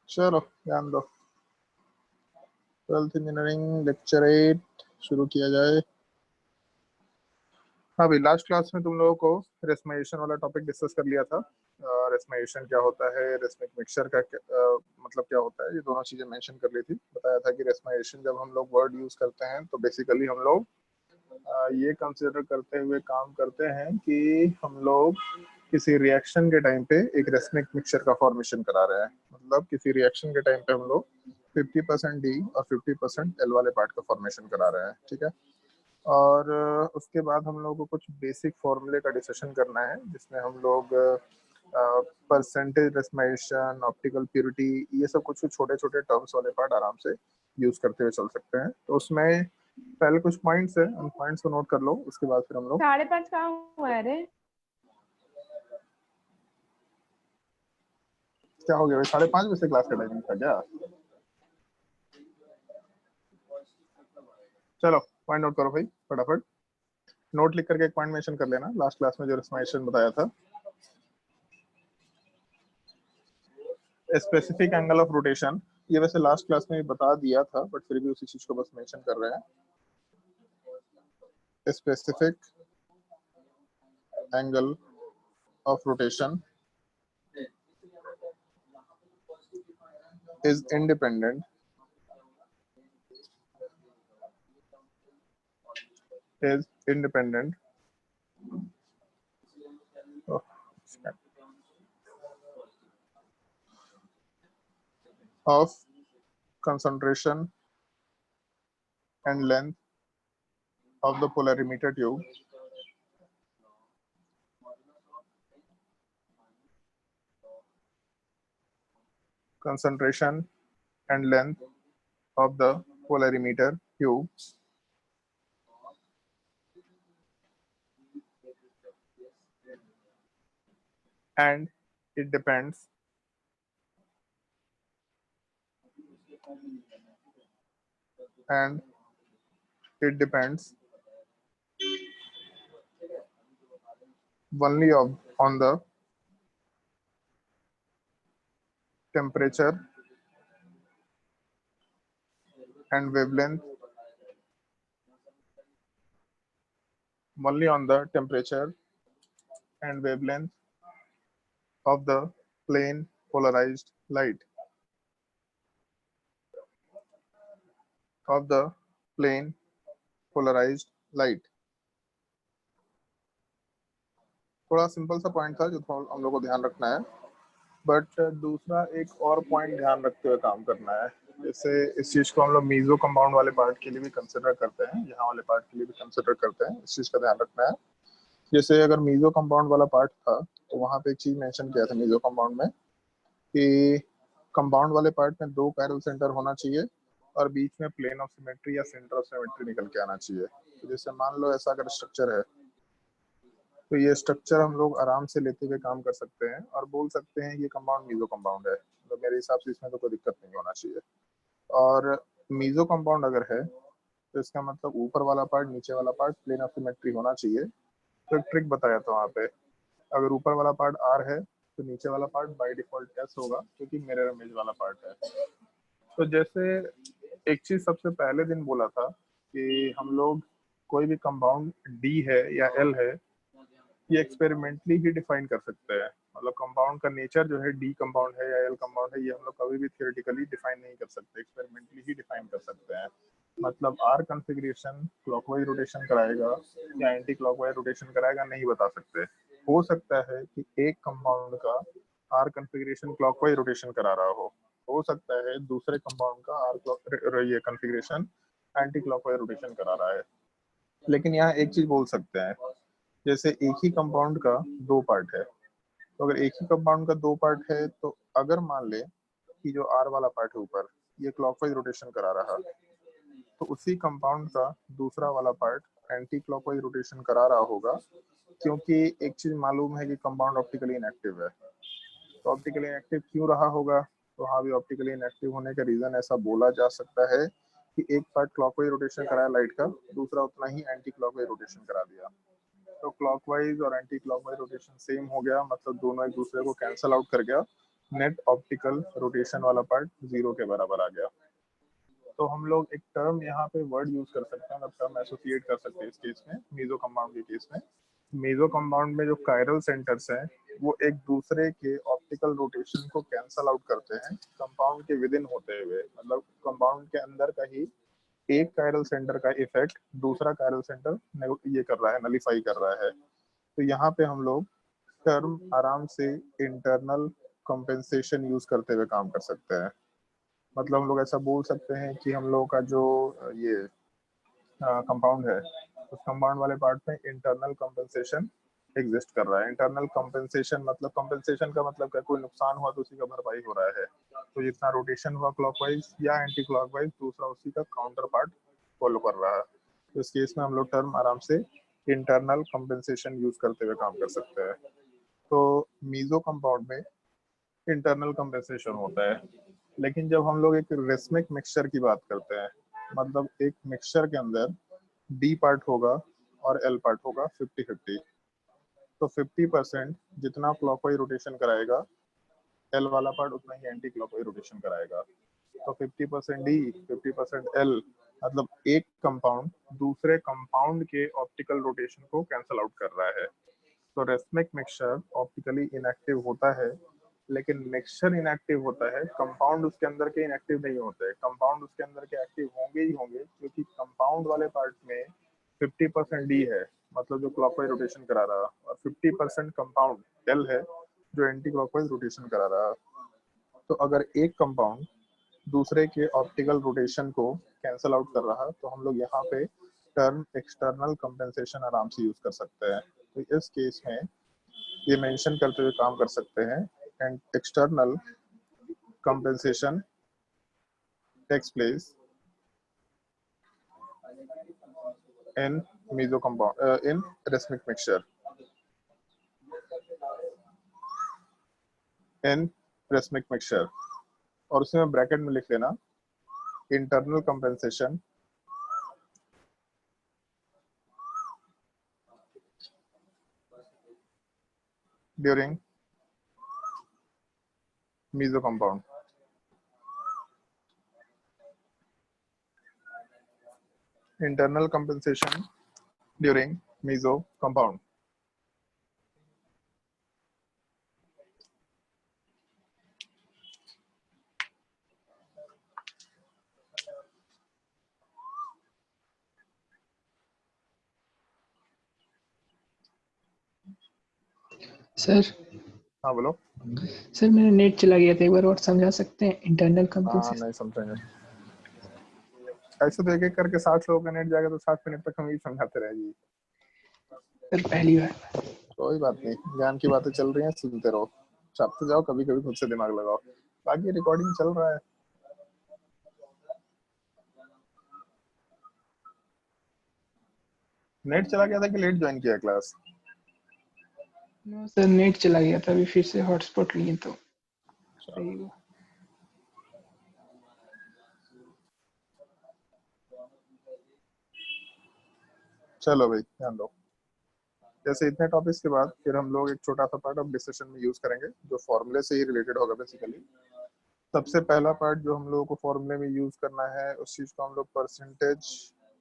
चलो ध्यान दो। 12th इंजीनियरिंग लेक्चर 8 शुरू किया जाए। अभी लास्ट क्लास में तुम लोगों को रेस्माइजेशन वाला टॉपिक डिस्कस कर लिया था। रेस्माइजेशन क्या होता है, रेस्मिक मिक्सचर का मतलब क्या होता है, ये दोनों चीजें मेंशन कर ली थी। बताया था कि रेस्माइजेशन जब हम लोग वर्ड यूज करते हैं तो बेसिकली हम लोग ये कंसिडर करते हुए काम करते हैं कि हम लोग किसी रिएक्शन के टाइम पे एक रेस्मिक मिक्सचर का फॉर्मेशन करा रहे हैं। मतलब किसी रिएक्शन के टाइम पे हम लोग 50% डी और 50% एल वाले पार्ट का फॉर्मेशन करा रहे हैं, ठीक है। और उसके बाद हम लोग को कुछ बेसिक फॉर्मूले का डिस्कशन करना है, जिसमें हम लोग परसेंटेज रेस्माइजेशन, ऑप्टिकल प्योरिटी, ये सब कुछ छोटे छोटे टर्म्स वाले पार्ट आराम से यूज करते हुए चल सकते हैं। तो उसमें पहले कुछ पॉइंट्स है, उन पॉइंट्स को नोट कर लो, उसके बाद फिर हम लोग 5:30 कहाँ हुआ है रे? क्या हो गया, 5:30 बजे से क्लास का टाइमिंग था क्या? चलो पॉइंट नोट करो भाई फटाफट। नोट लिख करके एक पॉइंट मेंशन कर लेना, लास्ट क्लास में जो रेस्माइजेशन बताया था। स्पेसिफिक एंगल ऑफ रोटेशन, ये वैसे लास्ट क्लास में बता दिया था, बट फिर भी उसी चीज को बस मेंशन कर रहे हैं। Specific angle of rotation is independent oh, of concentration and length of the polarimeter tube concentration and length of the polarimeter tube and it depends only on the temperature and wavelength, only on the temperature and wavelength of the plane polarized light, of the plane polarized light। थोड़ा simple सा point था जो हम लोग को ध्यान रखना है, बट दूसरा एक और पॉइंट ध्यान रखते हुए काम करना है। जैसे इस चीज को हम लोग मीजो कंपाउंड वाले पार्ट के लिए भी कंसिडर करते हैं, यहाँ वाले पार्ट के लिए भी कंसिडर करते हैं, इस चीज का ध्यान रखना है। जैसे अगर मीजो कंपाउंड वाला पार्ट था तो वहां पे एक चीज मेंशन किया था मीजो कंपाउंड में कि कंपाउंड वाले पार्ट में 2 पैरेलल सेंटर होना चाहिए और बीच में प्लेन ऑफ सिमेट्री या सेंटर ऑफ सिमेट्री निकल के आना चाहिए। तो जैसे मान लो ऐसा अगर स्ट्रक्चर है तो ये स्ट्रक्चर हम लोग आराम से लेते हुए काम कर सकते हैं और बोल सकते हैं ये कंपाउंड मीजो कंपाउंड है। तो मेरे हिसाब से इसमें तो कोई दिक्कत नहीं होना चाहिए। और मीजो कंपाउंड अगर है तो इसका मतलब ऊपर वाला पार्ट नीचे वाला पार्ट प्लेन ऑफ सिमेट्री होना चाहिए। तो एक ट्रिक बताया था वहाँ पे, अगर ऊपर वाला पार्ट आर है तो नीचे वाला पार्ट बाय डिफॉल्ट एस होगा क्योंकि मिरर इमेज वाला पार्ट है। तो जैसे एक चीज सबसे पहले दिन बोला था कि हम लोग कोई भी कंपाउंड डी है या एल है ये एक्सपेरिमेंटली ही डिफाइन कर सकते हैं। मतलब कंपाउंड का नेचर जो है डी कंपाउंड है या एल कंपाउंड है ये हम लोग कभी भी थियोरेटिकली डिफाइन नहीं कर सकते, एक्सपेरिमेंटली ही डिफाइन कर सकते हैं। मतलब आर कॉन्फ़िगरेशन क्लॉकवाइज रोटेशन कराएगा या एंटी क्लॉकवाइज रोटेशन कराएगा नहीं बता सकते। हो सकता है कि एक कंपाउंड का आर कॉन्फ़िगरेशन क्लॉकवाइज रोटेशन करा रहा हो सकता है दूसरे कंपाउंड का आर ये कॉन्फ़िगरेशन एंटी क्लॉकवाइज रोटेशन करा रहा है। लेकिन यहाँ एक चीज बोल सकते हैं, जैसे एक ही कंपाउंड का 2 पार्ट है, तो अगर एक ही कंपाउंड का 2 पार्ट है तो अगर मान ले कि जो आर वाला पार्ट है ऊपर ये क्लॉकवाइज रोटेशन करा रहा तो उसी कंपाउंड का दूसरा वाला पार्ट एंटी क्लॉकवाइज रोटेशन करा रहा होगा, क्योंकि एक चीज मालूम है कि कंपाउंड ऑप्टिकली इनएक्टिव है। तो ऑप्टिकली इनएक्टिव क्यों रहा होगा, तो हाँ भी ऑप्टिकली इनएक्टिव होने का रीजन ऐसा बोला जा सकता है कि एक पार्ट क्लॉकवाइज रोटेशन कराया लाइट का, दूसरा उतना ही एंटी क्लॉकवाइज रोटेशन करा दिया। तो क्लॉकवाइज और एंटी क्लॉकवाइज रोटेशन सेम हो गया, मतलब दोनों एक दूसरे को कैंसल आउट कर गया नेट ऑप्टिकल रोटेशन वाला पार्ट 0 के बराबर आ गया। तो हम लोग एक टर्म यहाँ पे वर्ड यूज कर सकते हैं, मतलब टर्म एसोसिएट कर सकते हैं इस केस में, मीजो कंपाउंड के केस में। मीजो कंपाउंड में जो कायरल सेंटर्स हैं वो एक दूसरे के ऑप्टिकल रोटेशन को कैंसल आउट करते हैं कंपाउंड के विद इन होते हुए, मतलब कंपाउंड के अंदर का ही एक कायरल सेंटर का इफेक्ट दूसरा कायरल सेंटर ये कर रहा है, नलीफाई कर रहा है। तो यहाँ पे हम लोग टर्म आराम से इंटरनल कंपेंसेशन यूज करते हुए काम कर सकते हैं। मतलब हम लोग ऐसा बोल सकते हैं कि हम लोगों का जो ये कंपाउंड है उस कंपाउंड वाले पार्ट में इंटरनल कंपेंसेशन एग्जिस्ट कर रहा है। इंटरनल कंपेंसेशन मतलब, कंपेंसेशन का मतलब क्या, कोई नुकसान हुआ तो उसी का भरपाई हो रहा है। तो जितना रोटेशन हुआ क्लॉकवाइज या एंटी क्लॉकवाइज, दूसरा उसी का काउंटर पार्ट फॉलो कर रहा है। तो इस केस में हम लोग टर्म आराम से इंटरनल कंपेंसेशन यूज करते हुए काम कर सकते हैं। तो मीजो कंपाउंड में इंटरनल कंपेंसेशन होता है। लेकिन जब हम लोग एक रेसमिक मिक्सचर की बात करते हैं, मतलब एक मिक्सचर के अंदर डी पार्ट होगा और एल पार्ट होगा 50-50, तो 50% जितना क्लॉकवाइज रोटेशन कराएगा एल वाला पार्ट उतना ही एंटी क्लॉकवाइज रोटेशन कराएगा। तो 50% डी 50% एल, मतलब एक कंपाउंड दूसरे कंपाउंड के ऑप्टिकल रोटेशन को कैंसल आउट कर रहा है। तो रेसमिक मिक्सचर ऑप्टिकली इनएक्टिव होता है, लेकिन मिक्सचर इनएक्टिव होता है, कंपाउंड उसके अंदर के इनएक्टिव नहीं होते। कंपाउंड उसके अंदर के एक्टिव होंगे ही होंगे, क्योंकि कंपाउंड वाले पार्ट में 50% डी है, मतलब जो क्लॉकवाइज रोटेशन करा रहा, और 50% कंपाउंड एल है जो एंटी क्लॉकवाइज रोटेशन करा रहा। तो अगर एक कंपाउंड दूसरे के ऑप्टिकल रोटेशन को कैंसल आउट कर रहा तो हम लोग यहाँ पे टर्म एक्सटर्नल कंपेंसेशन आराम से यूज कर सकते हैं। तो इस केस में ये मेंशन करते हुए काम कर सकते हैं, and external compensation takes place in meso compound in racemic mixture. In racemic mixture, और उसमें ब्रैकेट में लिख लेना internal compensation during meso compound. Internal compensation during meso compound. Sir हाँ बोलो। सर मेरा नेट चला गया था, एक बार और समझा सकते हैं इंटरनल हाँ कंपेंसेशन? नहीं समझेंगे, ऐसे तो एक एक करके 60 लोगों का नेट जाएगा तो 60 मिनट तक हम यही समझाते रहेगी। सर पहली बार। कोई बात नहीं, ज्ञान की बातें चल रही हैं, सुनते रहो, छापते जाओ, कभी कभी खुद से दिमाग लगाओ, बाकी रिकॉर्डिंग चल रहा है। नेट चला गया था कि लेट ज्वाइन किया क्लास? नो सर, नेट चला गया था, अभी फिर से हॉटस्पॉट लिए तो सही हुआ। चलो भाई ध्यान दो। जैसे इतने टॉपिक्स के बाद फिर हम लोग एक छोटा सा पार्ट ऑफ डिस्कशन में यूज करेंगे जो फॉर्मूले से ही रिलेटेड होगा बेसिकली। सबसे पहला पार्ट जो हम लोगों को फॉर्मूले में यूज करना है उस चीज को हम लोग परसेंटेज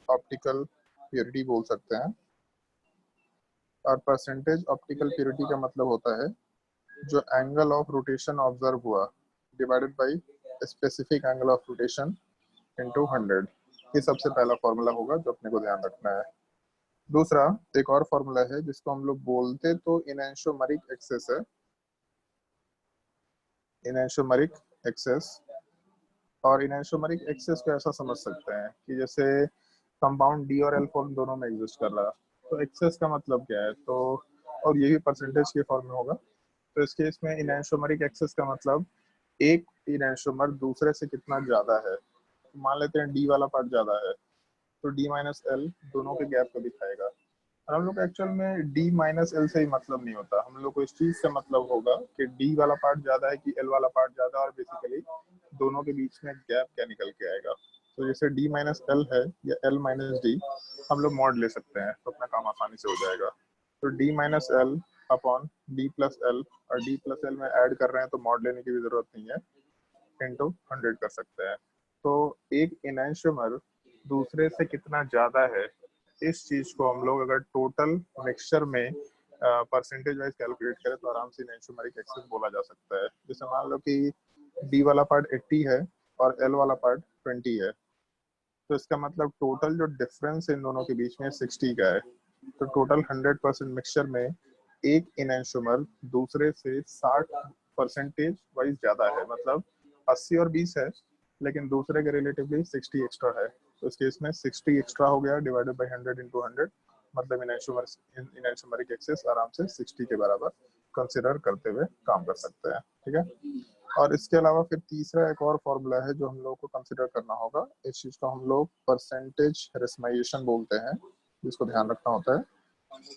ऑप्टिकल प्योरिटी बोल सकते हैं। और परसेंटेज ऑप्टिकल प्योरिटी का मतलब होता है जो एंगल ऑफ रोटेशन ऑब्जर्व हुआ divided by specific angle of rotation into 100। ये सबसे पहला फॉर्मूला होगा जो अपने को ध्यान रखना है। दूसरा एक और फॉर्मूला है जिसको हम लोग बोलते तो इनैंशोमेरिक एक्सेस है, इनैंशोमेरिक एक्सेस। और इनैंशोमेरिक एक्सेस को ऐसा समझ सकते हैं कि जैसे कंपाउंड डी और एल फॉर्म दोनों में एग्जिस्ट कर रहा, तो एक्सेस का मतलब क्या है, तो और ये भी परसेंटेज के फॉर्म में होगा। तो इस केस में इनैंशोमेरिक एक्सेस का मतलब एक इनैंशोमर दूसरे से कितना ज्यादा है। तो मान लेते हैं डी वाला पार्ट ज्यादा है तो डी माइनस एल दोनों के गैप को दिखाएगा। और हम लोग एक्चुअल में डी माइनस एल से ही मतलब नहीं होता, हम लोग को इस चीज से मतलब होगा कि डी वाला पार्ट ज्यादा है कि एल वाला पार्ट ज्यादा, और बेसिकली दोनों के बीच में गैप क्या निकल के आएगा। तो जैसे डी माइनस एल है या एल माइनस डी, हम लोग मॉड ले सकते हैं तो अपना काम आसानी से हो जाएगा। तो D minus L upon D plus L, और डी प्लस एल में ऐड कर रहे हैं तो मॉड लेने की भी जरूरत नहीं है, इंटू 100 कर सकते हैं। तो एक इनैंशियोमर दूसरे से कितना ज्यादा है, इस चीज को हम लोग अगर टोटल मिक्सचर में परसेंटेज वाइज कैलकुलेट करें तो आराम से इनैंशियोमरिक एक्सेस बोला जा सकता है। जैसे मान लो कि डी वाला पार्ट 80 है और एल वाला पार्ट 20 है, तो इसका मतलब टोटल जो डिफरेंस इन दोनों के बीच में 60 का है। तो टोटल 100% मिक्सचर में एक इनैंशियोमर दूसरे से 60% वाइज ज्यादा है, मतलब 80 और 20 है लेकिन दूसरे के रिलेटिवली 60 एक्स्ट्रा है। तो इस केस में 60 एक्स्ट्रा हो गया डिवाइडेड बाई 100 इंटू 100, मतलब इनैंशियोमरिक एक्सेस आराम से 60 के बराबर कंसिडर करते हुए काम कर सकते हैं। ठीक है, और इसके अलावा फिर तीसरा एक और फॉर्मूला है जो हम लोग को कंसिडर करना होगा। इस चीज को हम लोग परसेंटेज रेशमाइजेशन बोलते हैं, जिसको ध्यान रखना होता है।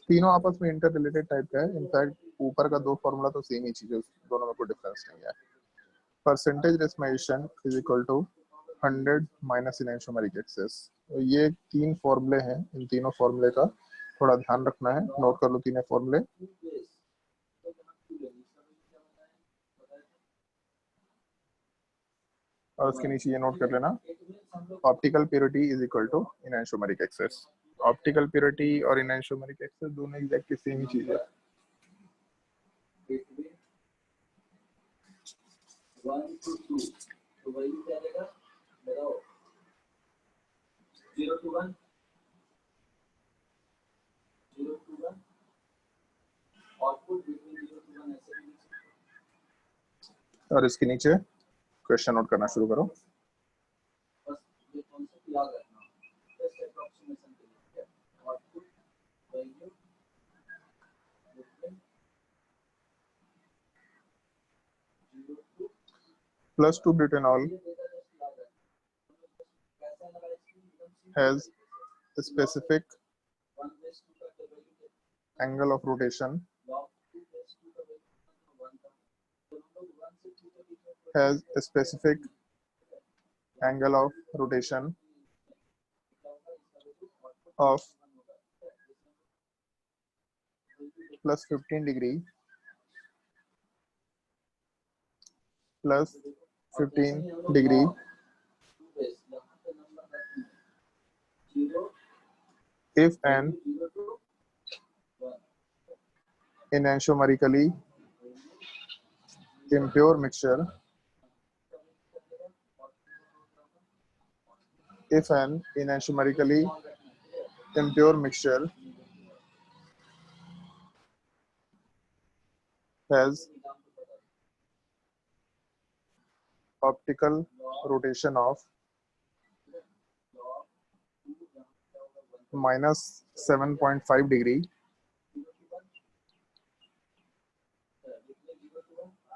तीनों आपस में इंटर रिलेटेड टाइप का है, इनफैक्ट ऊपर का दो फॉर्मूला तो सेम ही चीज है, दोनों में कोई डिफरेंस नहीं है। Percentage racemization is equal to 100 minus enantiomeric excess. तो ये तीन फॉर्मूले हैं, इन तीनों फॉर्मूले का थोड़ा ध्यान रखना है, नोट कर लो तीनों फॉर्मूले। और उसके नीचे ये नोट कर लेना, optical purity is equal to enantiomeric excess. Optical purity और इनैंशियोमरिक एक्सेस दोनों एग्जैक्टली सेम ही चीज है। और इसके नीचे क्वेश्चन नोट करना शुरू करो। +2 butanol has a specific angle of rotation, has a specific angle of rotation of +15 degree, +15 degree if an enantiomerically impure mixture, if an enantiomerically impure mixture has optical rotation of -7.5 degree,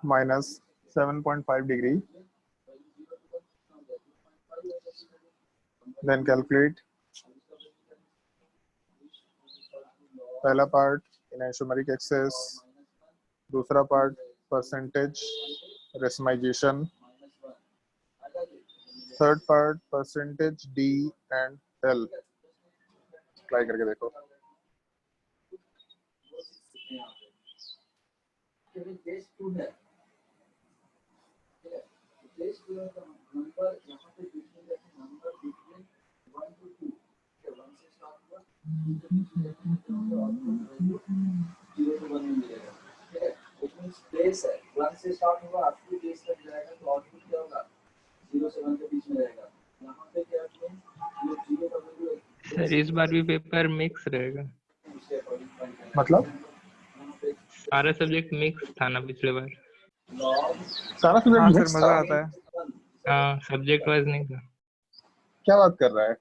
-7.5 degree, then calculate पहला part enantiomeric excess, दूसरा part percentage racemization, third part percentage D and L. Try करके देखो। Sir इस बार भी paper mix रहेगा, मतलब सारा subject mix था ना पिछले बार। सारा सब्जेक्ट हाँ सर, मिक्स मजा था। आता है। हाँ सब्जेक्ट वाइज नहीं था। क्या बात कर रहा है,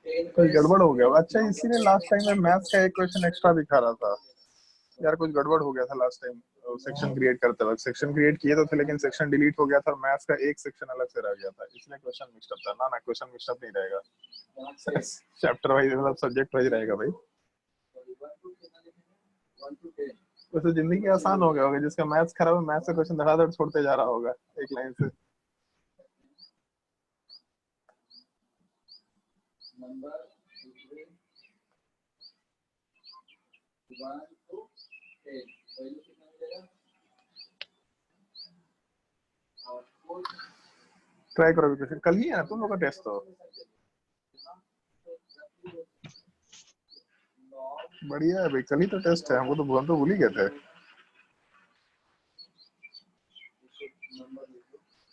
कोई गड़बड़ हो गया। अच्छा, इसीलिए लास्ट टाइम में मैथ्स का एक क्वेश्चन एक्स्ट्रा दिखा रहा था यार, कुछ गड़बड़ हो गया था लास्ट टाइम सेक्शन क्रिएट करते वक्त। सेक्शन क्रिएट किए तो थे लेकिन सेक्शन डिलीट हो गया था और मैथ्स का एक सेक्शन अलग से रह गया था, इसलिए क्वेश्चन मिक्सअप था। ना क्वेश्चन मिक्सअप नहीं रहेगा, चैप्टर वाइज मतलब सब्जेक्ट वाइज रहेगा भाई। वैसे जिंदगी आसान हो गया होगा, जिसका मैथ्स खराब है मैथ्स से क्वेश्चन धड़ाधड़ छोड़ते जा रहा होगा एक लाइन से। ट्राई करो अभी, कल ही है ना तुम लोग का टेस्ट तो। बढ़िया है भाई, कल ही तो टेस्ट है, हमको तो हम तो भूल ही गए थे।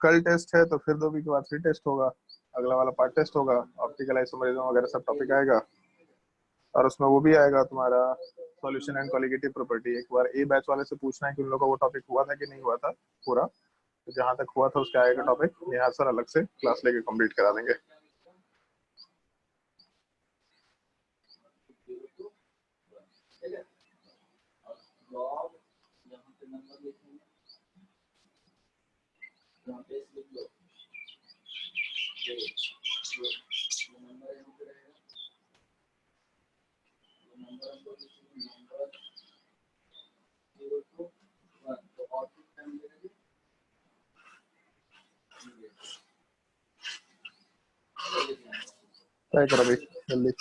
कल टेस्ट है तो फिर 2 वीक के बाद फिर टेस्ट होगा, अगला वाला पार्ट टेस्ट होगा, ऑप्टिकल आइसोमेरिज्म वगैरह सब टॉपिक आएगा, और उसमें वो भी आएगा तुम्हारा सॉल्यूशन एंड कॉलिगेटिव प्रॉपर्टी। एक बार ए बैच वाले से पूछना है कि उन लोगों का वो टॉपिक हुआ था कि नहीं हुआ था पूरा, तो जहां तक हुआ था उसका आएगा टॉपिक, यहाँ सर अलग से क्लास लेके कंप्लीट करा देंगे। ट्राई करो भाई जल्दी।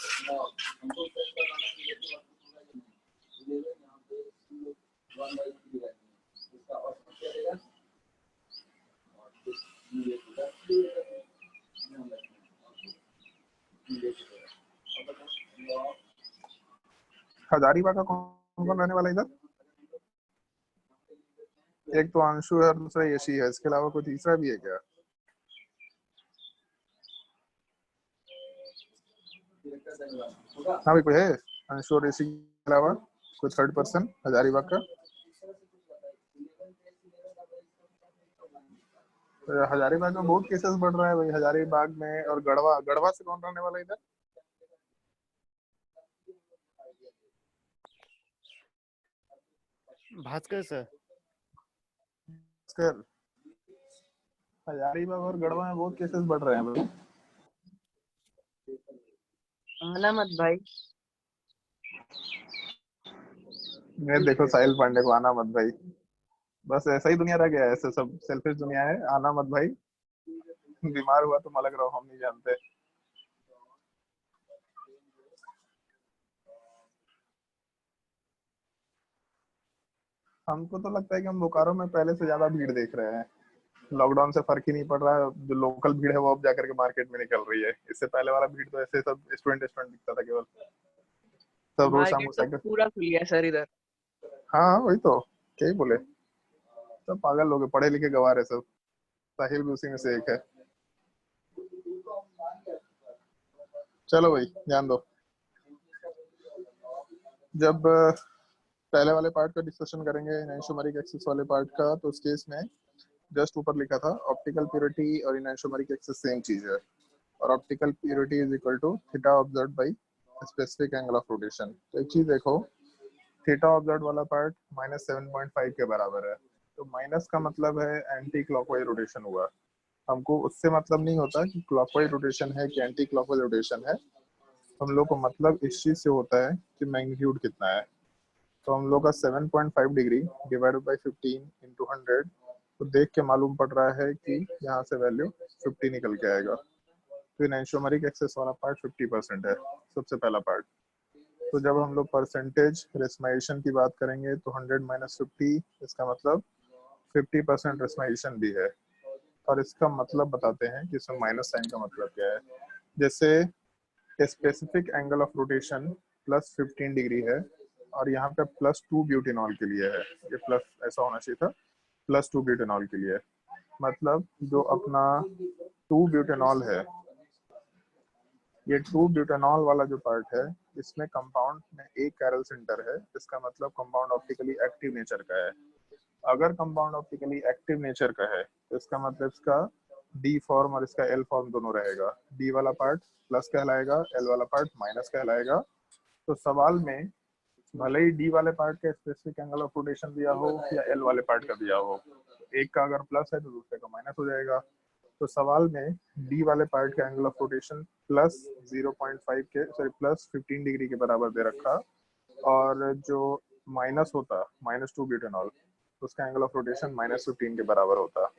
हजारीबाग का कौन कौन रहने वाला है इधर? एक तो अंशु है और दूसरा यशी है, इसके अलावा कोई तीसरा भी है क्या? हाँ भाई कोई है अंशु और यशी के अलावा कोई थर्ड पर्सन हजारीबाग का? तो हजारीबाग में बहुत केसेस बढ़ रहा है भाई, हजारीबाग में। और गढ़वा, गढ़वा से कौन रहने वाला है इधर? भास्कर सर। भास्कर, हजारीबाग और गढ़वा में बहुत केसेस बढ़ रहे हैं भाई। आना मत भाई। मैं देखो साहिल पांडे को आना मत भाई, बस ऐसा ही दुनिया रह गया है, ऐसे सब सेल्फिश दुनिया है। आना मत भाई, बीमार हुआ तुम अलग रहो, हम नहीं जानते। हमको तो लगता है कि हम बोकारो में पहले से ज्यादा भीड़ देख रहे हैं, लॉकडाउन से फर्क ही नहीं पड़ रहा है। जो लोकल भीड़ है वो अब जाकर के मार्केट में निकल रही है, इससे पहले वाला भीड़ तो ऐसे सब स्टूडेंट स्टूडेंट दिखता था केवल, सब रोज शाम मार्केट को तो साइकिल। पूरा खुल गया सर इधर। हाँ वही तो, क्या ही बोले, सब पागल लोग हैं, पढ़े लिखे गवार है सब। साहिल भी उसी में से एक है। चलो भाई ध्यान दो। जब पहले वाले पार्ट का डिस्कशन करेंगे इनैंशोमेरिक एक्सिस वाले पार्ट का, तो उस केस में जस्ट ऊपर लिखा था ऑप्टिकल प्योरिटी और इनैंशोमेरिक एक्सिस सेम चीज है, और optical purity is equal to theta observed by specific angle of rotation. तो एक चीज देखो, थीटा ऑब्जर्व्ड वाला पार्ट -7.5 के बराबर है, तो माइनस का मतलब है एंटी क्लॉकवाइज रोटेशन हुआ। हमको उससे मतलब नहीं होता कि क्लॉकवाइज रोटेशन है कि एंटी क्लॉकवाइज रोटेशन है, हम लोग को मतलब इस चीज से होता है कि मैग्नीट्यूड कितना है। तो हम लोग का 7.5 डिग्री डिवाइडेड बाई 15 इंटू 100, तो देख के मालूम पड़ रहा है कि यहाँ से वैल्यू 50 निकल के आएगा। तो इनैंशोमेरिक एक्सेस वाला पार्ट 50% है, सबसे पहला पार्ट। तो जब हम लोग परसेंटेज रेस्माइशन की बात करेंगे तो 100 माइनस 50, इसका मतलब 50% रेस्माइशन भी है। और इसका मतलब बताते हैं कि इसमें माइनस साइन का मतलब क्या है। जैसे specific angle of rotation +15 degree है, और यहाँ पे +2 ब्यूटेनॉल के लिए है, ये प्लस ऐसा होना चाहिए था, +2 ब्यूटेनॉल के लिए। मतलब जो अपना 2 ब्यूटेनॉल है, ये 2 ब्यूटेनॉल वाला जो पार्ट है, इसमें कंपाउंड में एक कैरल सेंटर है, इसका मतलब कंपाउंड ऑप्टिकली एक्टिव नेचर का है। अगर कंपाउंड ऑप्टिकली एक्टिव नेचर का है तो इसका मतलब इसका डी फॉर्म और इसका एल फॉर्म दोनों रहेगा। डी वाला पार्ट प्लस कहलाएगा, एल वाला पार्ट माइनस कहलाएगा। तो सवाल में भले ही डी वाले पार्ट का स्पेसिफिक एंगल ऑफ रोटेशन दिया हो या एल वाले पार्ट का दिया हो, एक का अगर प्लस है तो दूसरे का माइनस हो जाएगा। तो सवाल में डी वाले पार्ट का एंगल ऑफ रोटेशन +0.5 के सॉरी +15 डिग्री के बराबर दे रखा, और जो माइनस होता -2 ब्यूटेनॉल, उसका एंगल ऑफ रोटेशन -15 के बराबर होता।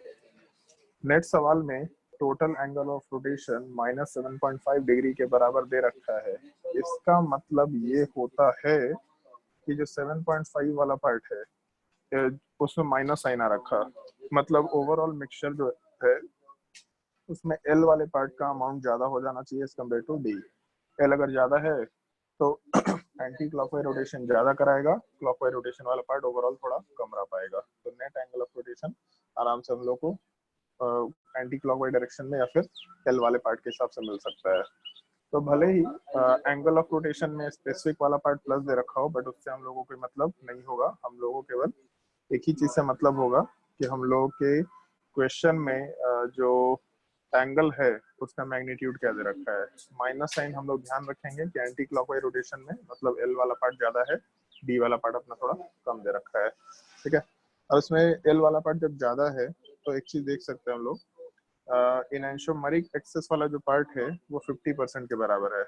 नेक्स्ट सवाल में total angle of rotation -7.5 degree के बराबर दे रखा है। इसका मतलब ये होता है कि जो 7.5 वाला पार्ट है उसमें माइनस साइन आ रखा, मतलब ओवरऑल मिक्सचर जो है उसमें एल वाले पार्ट का अमाउंट ज्यादा हो जाना चाहिए as compare to D. L अगर ज्यादा है तो एंटी क्लॉकवाइज रोटेशन ज्यादा कराएगा, क्लॉकवाइज रोटेशन वाला पार्ट ओवरऑल थोड़ा कम रह पाएगा। तो नेट एंगल ऑफ रोटेशन आराम से हम लोग को एंटी क्लॉकवाइज डायरेक्शन में या फिर एल वाले पार्ट के हिसाब से मिल सकता है। तो भले ही एंगल ऑफ रोटेशन में स्पेसिफिक वाला पार्ट प्लस दे रखा हो, बट उससे हम लोगों को मतलब नहीं होगा। हम लोगों को केवल एक ही चीज से मतलब होगा कि हम लोगों के क्वेश्चन में जो एंगल है उसका मैग्नीट्यूड क्या दे रखा है। माइनस साइन हम लोग ध्यान रखेंगे कि एंटी क्लॉकवाइज रोटेशन में मतलब एल वाला पार्ट ज्यादा है, डी वाला पार्ट अपना थोड़ा कम दे रखा है, ठीक है। और उसमें एल वाला पार्ट जब ज्यादा है तो एक चीज देख सकते हैं हम लोग, इनएंशोमेरिक एक्सेस वाला जो पार्ट है वो 50% के बराबर है।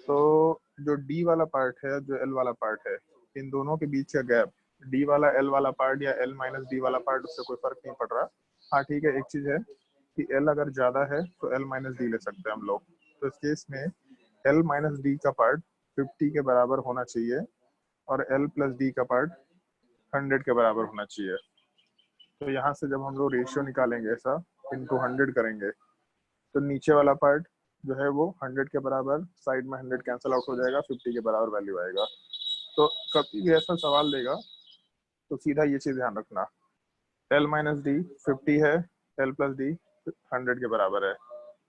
तो जो डी वाला पार्ट है जो एल वाला पार्ट है, इन दोनों के बीच का गैप, डी वाला एल वाला पार्ट या एल माइनस डी वाला पार्ट, उससे कोई फर्क नहीं पड़ रहा। हाँ ठीक है, एक चीज है कि एल अगर ज्यादा है तो एल माइनस डी ले सकते हैं हम लोग। तो इस केस में एल माइनस डी का पार्ट 50 के बराबर होना चाहिए और एल प्लस डी का पार्ट 100 के बराबर होना चाहिए। तो यहाँ से जब हम लोग रेशियो निकालेंगे ऐसा इनटू 100 करेंगे तो नीचे वाला पार्ट जो है वो 100 के बराबर, साइड में 100 कैंसिल आउट हो जाएगा, 50 के बराबर वैल्यू आएगा। तो कभी भी ऐसा सवाल देगा तो सीधा ये चीज ध्यान रखना, एल माइनस डी 50 है, एल प्लस डी 100 के बराबर है।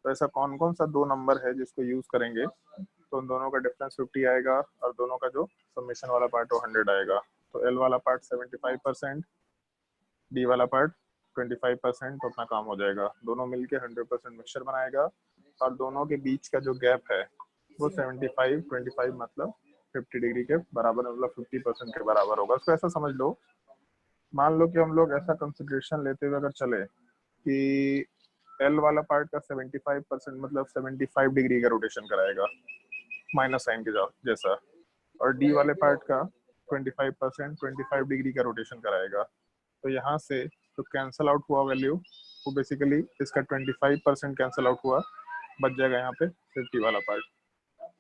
तो ऐसा कौन कौन सा दो नंबर है जिसको यूज करेंगे तो उन दोनों का डिफरेंस 50 आएगा और दोनों का जो समेशन वाला पार्ट वो 100 आएगा। तो एल वाला पार्ट 75%, डी वाला पार्ट 25%, तो अपना काम हो जाएगा। दोनों मिलके 100% मिक्सचर बनाएगा और दोनों के बीच का जो गैप है वो 75-25 मतलब 50 डिग्री के बराबर, मतलब 50% के बराबर होगा। उसको ऐसा समझ लो, मान लो कि हम लोग ऐसा कंसिडरेशन लेते हुए अगर चले कि एल वाला पार्ट का 75% मतलब 75 डिग्री का रोटेशन कराएगा माइनस साइन के जैसा, और डी वाले पार्ट का 25% 25 डिग्री का रोटेशन कराएगा। तो यहाँ से तो कैंसल आउट हुआ वैल्यू, वो बेसिकली इसका 25% कैंसल आउट हुआ, बच जाएगा यहाँ पे 50 वाला पार्ट।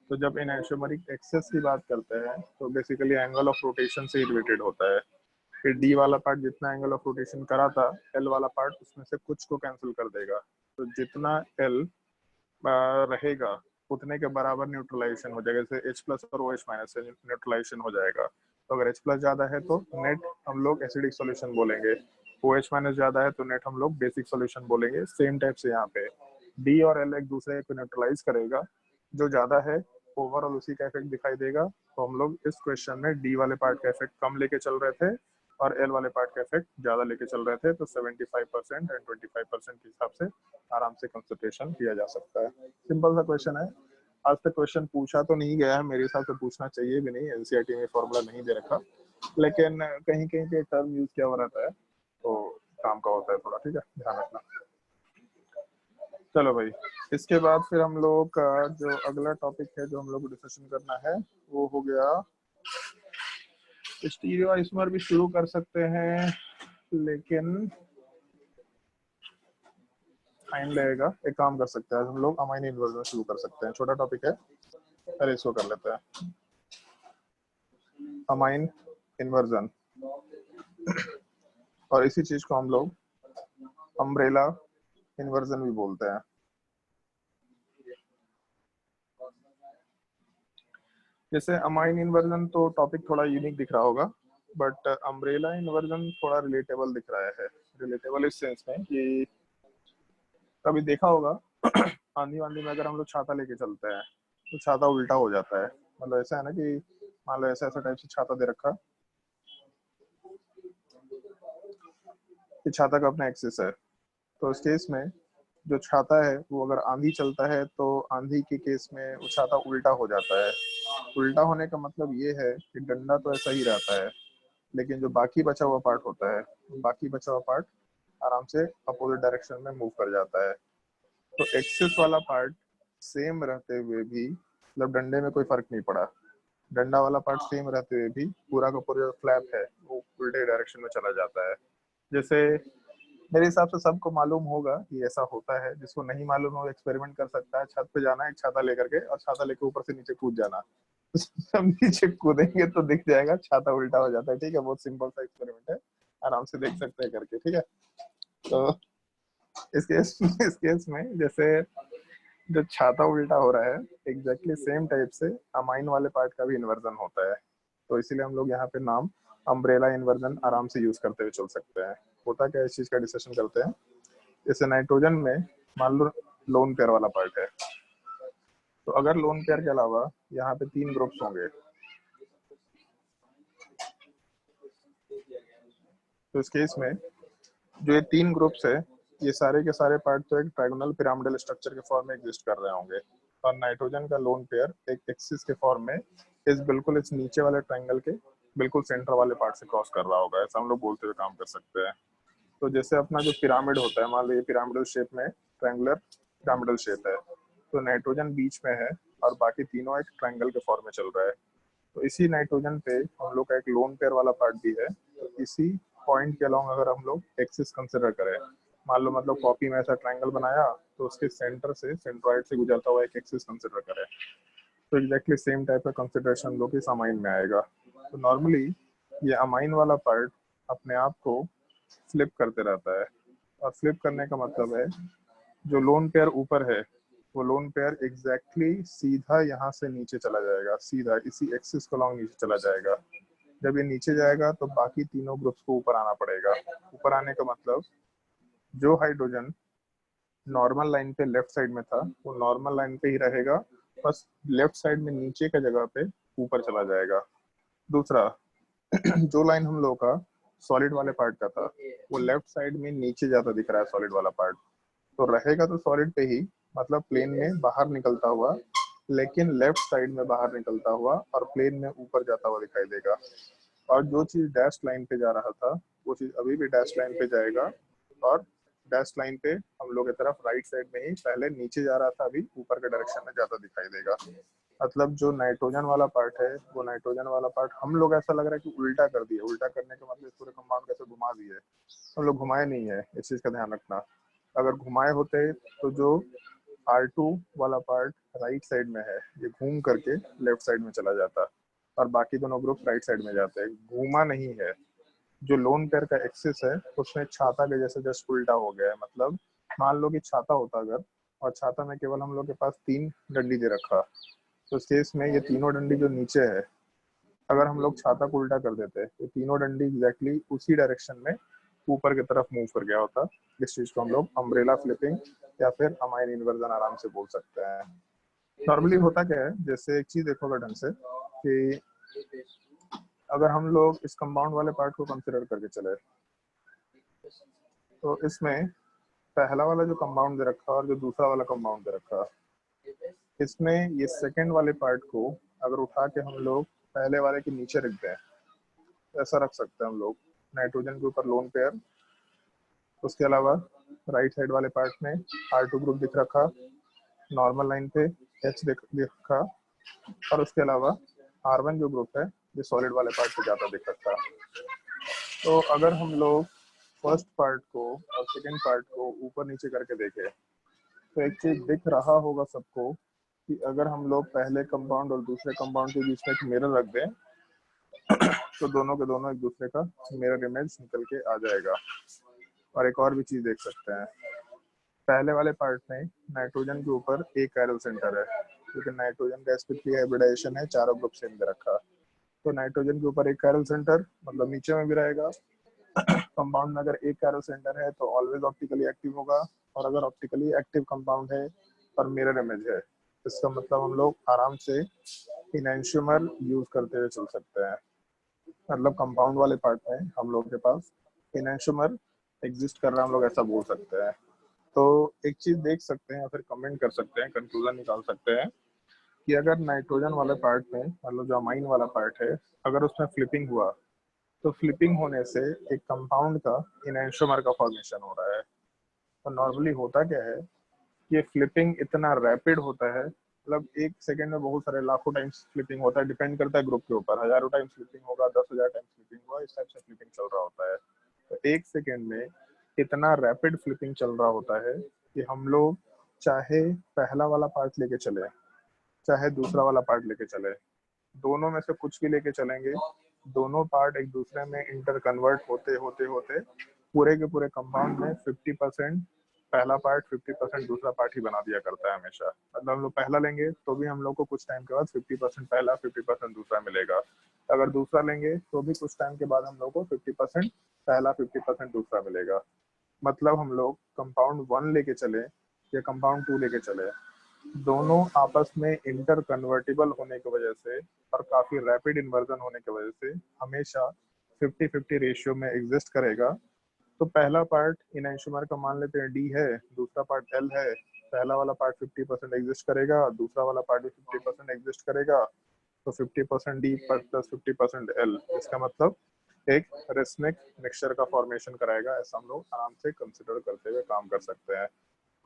तो जब एनाइसोमेरिक एक्सेस की बात करते हैं तो बेसिकली एंगल ऑफ रोटेशन से रिलेटेड होता है। फिर डी वाला पार्ट जितना एंगल ऑफ रोटेशन करा था, एल वाला पार्ट उसमें से कुछ को कैंसिल कर देगा। तो जितना एल रहेगा उतने के बराबर न्यूट्रलाइजेशन हो जाएगा। जैसे एच प्लस और ओ एच माइनस से न्यूट्रलाइजेशन हो जाएगा। तो अगर एच प्लस ज्यादा है तो नेट हम लोग एसिडिक सॉल्यूशन बोलेंगे, ओ एच माइनस ज्यादा है तो नेट हम लोग बेसिक सॉल्यूशन बोलेंगे। सेम टाइप से यहाँ पे डी और एल एक दूसरे को न्यूट्रलाइज करेगा, जो ज्यादा है ओवरऑल उसी का इफेक्ट दिखाई देगा। तो हम लोग इस क्वेश्चन में डी वाले पार्ट का इफेक्ट कम लेके चल रहे थे और एल वाले पार्ट का इफेक्ट ज्यादा लेके चल रहे थे। तो 75% एंड 25% के हिसाब से आराम से कंसिडरेशन किया जा सकता है। सिंपल सा क्वेश्चन है। आज तक क्वेश्चन पूछा तो नहीं गया है, मेरे हिसाब से पूछना चाहिए भी नहीं, एनसीईआरटी में फॉर्मूला नहीं दे रखा, लेकिन कहीं कहीं पे टर्म यूज किया हो रहता है तो काम का होता है थोड़ा, ठीक है, ध्यान रखना। चलो भाई, इसके बाद फिर हम लोग का जो अगला टॉपिक है जो हम लोग को डिस्कशन करना है वो हो गया स्टीरियो आइसोमर। भी शुरू कर सकते हैं लेकिन टाइम लगेगा। एक काम कर सकते हैं, हम लोग अमाइन इन्वर्जन शुरू कर सकते हैं, छोटा टॉपिक है, अरे इसको कर लेते हैं अमाइन इन्वर्जन। और इसी चीज को हम लोग अम्ब्रेला इन्वर्जन भी बोलते हैं। जैसे अमाइन इन्वर्जन तो टॉपिक थोड़ा यूनिक दिख रहा होगा, बट अम्ब्रेला इन्वर्जन थोड़ा रिलेटेबल दिख रहा है। रिलेटेबल इस सेंस में कि कभी देखा होगा आंधी वांधी में अगर हम लोग छाता लेके चलते हैं तो छाता उल्टा हो जाता है। मतलब ऐसा है ना कि मान लो ऐसा ऐसा टाइप से छाता दे रखा, कि छाता का अपना एक्सिस है। तो इस केस में जो छाता है वो अगर आंधी चलता है तो आंधी के केस में वो छाता उल्टा हो जाता है। उल्टा होने का मतलब ये है कि डंडा तो ऐसा ही रहता है, लेकिन जो बाकी बचा हुआ पार्ट होता है, बाकी बचा हुआ पार्ट आराम से अपोजिट डायरेक्शन में मूव कर जाता है। तो एक्सिस वाला पार्ट सेम रहते हुए भी, मतलब डंडे में कोई फर्क नहीं पड़ा, डंडा वाला पार्ट सेम रहते हुए भी पूरा का पूरा फ्लैप है वो उल्टे डायरेक्शन में चला जाता है। जैसे मेरे हिसाब से सबको मालूम होगा कि ऐसा होता है, जिसको नहीं मालूम हो एक्सपेरिमेंट कर सकता है। छत पे जाना है एक छाता लेकर के और छाता लेकर ऊपर से नीचे कूद जाना, जब नीचे कूदेंगे तो दिख जाएगा, छाता उल्टा हो जाता है। ठीक है, बहुत सिंपल सा एक्सपेरिमेंट है, आराम से देख सकते हैं करके। ठीक है, तो इस केस में जैसे जो छाता उल्टा हो रहा है, एग्जैक्टली सेम टाइप से अमाइन वाले पार्ट का भी इन्वर्जन होता है। तो इसीलिए हम लोग यहाँ पे नाम अम्ब्रेला इन्वर्जन आराम से यूज करते हुए चल सकते हैं। होता क्या है, इस चीज का डिस्कशन करते हैं। जैसे नाइट्रोजन में मान लो लोन पेयर वाला पार्ट है, तो अगर लोन पेयर के अलावा यहाँ पे 3 ग्रुप्स होंगे, तो इस केस में जो ये 3 ग्रुप्स है, ये सारे के सारे पार्ट तो एक ट्रायगोनल पिरामिडल स्ट्रक्चर के फॉर्म में एग्जिस्ट कर रहे होंगे, और नाइट्रोजन का लोन पेयर एक एक्सिस के फॉर्म में बिल्कुल इस नीचे वाले ट्रायंगल के बिल्कुल सेंटर वाले पार्ट से क्रॉस कर रहा होगा। ऐसा हम लोग बोलते हुए काम कर सकते हैं। तो जैसे अपना जो पिरामिड होता है, मान लो ये पिरामिडल शेप में ट्रायंगुलर पिरामिडल शेप है, तो नाइट्रोजन बीच में है और बाकी तीनों एक ट्रायंगल के फॉर्म में चल रहा है। तो इसी नाइट्रोजन पे हम लोग का एक लोन पेयर वाला पार्ट भी है। तो इसी पॉइंट के अलोंग अगर हम लोग एक्सिस कंसिडर करें, मान लो मतलब कॉपी में ऐसा ट्रायंगल बनाया, तो उसके सेंटर से सेंट्रॉइड से गुजरता हुआ एक एक्सिस कंसिडर करें, तो एग्जैक्टली सेम टाइप का कंसिडरेशन हम लोग इस अमाइन में आएगा। तो नॉर्मली ये अमाइन वाला पार्ट अपने आप को फ्लिप करते रहता है, और फ्लिप करने का मतलब है जो लोन पेयर ऊपर है, वो लोन पेयर एग्जैक्टली सीधा यहाँ से नीचे चला जाएगा, सीधा इसी एक्सिस को लॉन्ग नीचे चला जाएगा। जब ये नीचे जाएगा तो बाकी तीनों ग्रुप्स को ऊपर आना पड़ेगा। ऊपर आने का मतलब जो हाइड्रोजन नॉर्मल लाइन पे लेफ्ट साइड में था, वो नॉर्मल लाइन पे ही रहेगा, बस लेफ्ट साइड में नीचे का जगह पे ऊपर चला जाएगा। दूसरा, जो लाइन हम लोग का सॉलिड वाले पार्ट का था, वो लेफ्ट साइड में नीचे ज्यादा दिख रहा है सॉलिड वाला पार्ट, तो रहेगा तो सॉलिड पे ही, मतलब प्लेन में बाहर निकलता हुआ, लेकिन लेफ्ट साइड में बाहर निकलता हुआ और प्लेन में ऊपर जाता हुआ दिखाई देगा। और जो चीज डैश लाइन पे जा रहा था, वो चीज अभी भी डैश लाइन पे जाएगा, और डैश लाइन पे हम लोग की तरफ राइट साइड में ही पहले नीचे जा रहा था, अभी ऊपर के डायरेक्शन में ज्यादा दिखाई देगा। मतलब जो नाइट्रोजन वाला पार्ट है, वो नाइट्रोजन वाला पार्ट हम लोग ऐसा लग रहा है कि उल्टा कर दिए। उल्टा करने का मतलब पूरे कंपाउंड कैसे घुमा दिए, हम लोग घुमाए नहीं है, इस चीज का ध्यान रखना। अगर घुमाए होते तो जो R2 वाला पार्ट राइट साइड में है, ये घूम करके लेफ्ट साइड में चला जाता, और बाकी दोनों ग्रुप राइट साइड में जाते हैं। घूमा नहीं है। जो लोन पेयर का एक्सिस है, उसमें छाता के जैसे जस्ट उल्टा हो गया है। मतलब मान लो कि छाता होता अगर, और छाता में केवल हम लोग के पास 3 डंडी दे रखा, तो इस केस में ये तीनों डंडी जो नीचे है, अगर हम लोग छाता को उल्टा कर देते तो तीनों डंडी एग्जैक्टली उसी डायरेक्शन में ऊपर की तरफ मूव कर गया होता। इस चीज को हम लोग अम्ब्रेला फ्लिपिंग या फिर अमाइन इन्वर्जन आराम से बोल सकते हैं। नॉर्मली होता क्या है, जैसे एक चीज देखोगे ढंग से कि अगर हम लोग इस कंपाउंड वाले पार्ट को कंसिडर करके चले, तो इसमें पहला वाला जो कंपाउंड दे रखा और जो दूसरा वाला कंपाउंड दे रखा, इसमें ये सेकंड वाले पार्ट को अगर उठा के हम लोग पहले वाले के नीचे रख दें, ऐसा रख सकते हैं हम लोग। नाइट्रोजन के ऊपर लोन पेयर, उसके अलावा राइट साइड वाले पार्ट में R2 ग्रुप दिख रखा, नॉर्मल लाइन पे H दिख रखा, और उसके अलावा R1 जो ग्रुप है, ये सॉलिड वाले पार्ट पे ज्यादा दिख रखा। तो अगर हम लोग फर्स्ट पार्ट को और सेकंड पार्ट को ऊपर नीचे करके देखें, तो एक चीज दिख रहा होगा सबको कि अगर हम लोग पहले कंपाउंड और दूसरे कंपाउंड के बीच में एक मिरर रख दें, तो दोनों के दोनों एक दूसरे का मिरर इमेज निकल के आ जाएगा। और एक और भी चीज देख सकते हैं, पहले वाले पार्ट में नाइट्रोजन के ऊपर एक कैरल सेंटर है, क्योंकि नाइट्रोजन का sp3 हाइब्रिडाइजेशन है, चारों ग्रुप सेम दे रखा। तो नाइट्रोजन के ऊपर एक कैरल सेंटर, मतलब नीचे में भी रहेगा। कंपाउंड में अगर एक कैरल सेंटर है तो ऑलवेज ऑप्टिकली एक्टिव होगा, और अगर ऑप्टिकली एक्टिव कंपाउंड है और मिरर इमेज है, इसका मतलब हम लोग आराम से इनैंशियोमर यूज करते हुए चल सकते हैं। मतलब कंपाउंड वाले पार्ट में हम लोग के पास इनैंशियोमर एग्जिस्ट कर रहा है, हम लोग ऐसा बोल सकते हैं। तो एक चीज देख सकते हैं या फिर कमेंट कर सकते हैं, कंक्लूजन निकाल सकते हैं कि अगर नाइट्रोजन वाले पार्ट में, मतलब जो अमाइन वाला पार्ट है, अगर उसमें फ्लिपिंग हुआ, तो फ्लिपिंग होने से एक कंपाउंड का इनैंशियोमर का फॉर्मेशन हो रहा है। तो नॉर्मली होता क्या है कि फ्लिपिंग इतना रैपिड होता है, मतलब 1 सेकेंड में बहुत सारे लाखों टाइम्स फ्लिपिंग होता है, डिपेंड करता है ग्रुप के ऊपर। हजारों टाइम्स फ्लिपिंग होगा, 10,000 टाइम्स फ्लिपिंग होगा, इस टाइप से फ्लिपिंग चल रहा होता है। तो 1 सेकेंड में इतना रैपिड फ्लिपिंग चल रहा होता है कि हम लोग चाहे पहला वाला पार्ट लेके चले, चाहे दूसरा वाला पार्ट लेके चले, दोनों में से कुछ भी लेके चलेंगे, दोनों पार्ट एक दूसरे में इंटर कन्वर्ट होते होते होते पूरे के पूरे कंपाउंड में 50% पहला पार्ट 50% दूसरा पार्ट ही बना दिया करता है हमेशा। मतलब हम लोग पहला लेंगे तो भी हम लोग को कुछ टाइम के बाद 50% पहला 50% दूसरा मिलेगा। अगर दूसरा लेंगे तो भी कुछ टाइम के बाद हम लोग को 50% पहला 50% दूसरा मिलेगा। मतलब हम लोग कंपाउंड 1 लेके चले या कंपाउंड 2 लेके चले, दोनों आपस में इंटर कन्वर्टिबल होने की वजह से और काफी रैपिड इन्वर्जन होने की वजह से हमेशा 50-50 रेशियो में एग्जिस्ट करेगा। तो पहला पार्ट इन आइसोमर का मान लेते हैं डी है, दूसरा पार्ट एल है, पहला वाला पार्ट 50% एग्जिस्ट करेगा, दूसरा वाला पार्ट भी 50% एग्जिस्ट करेगा। तो 50% डी प्लस 50% एल, इसका मतलब एक रेसनिक मिक्सचर का फॉर्मेशन कराएगा। ऐसा हम लोग आराम से कंसिडर करते हुए काम कर सकते हैं।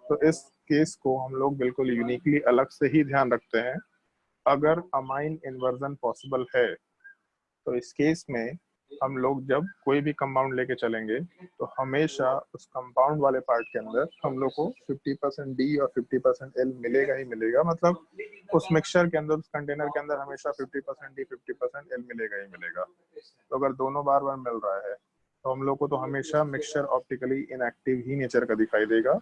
तो इस केस को हम लोग बिल्कुल यूनिकली अलग से ही ध्यान रखते हैं। अगर अमाइन इन्वर्जन पॉसिबल है तो इस केस में हम लोग जब कोई भी कंपाउंड लेके चलेंगे तो हमेशा उस कंपाउंड वाले पार्ट के अंदर हम लोग को 50% डी और 50% एल मिलेगा ही मिलेगा। मतलब उस मिक्सचर के अंदर, उस कंटेनर के अंदर हमेशा 50% डी 50% एल मिलेगा ही मिलेगा। तो अगर दोनों बार बार मिल रहा है तो हम लोग को तो हमेशा मिक्सचर ऑप्टिकली इनएक्टिव ही नेचर का दिखाई देगा।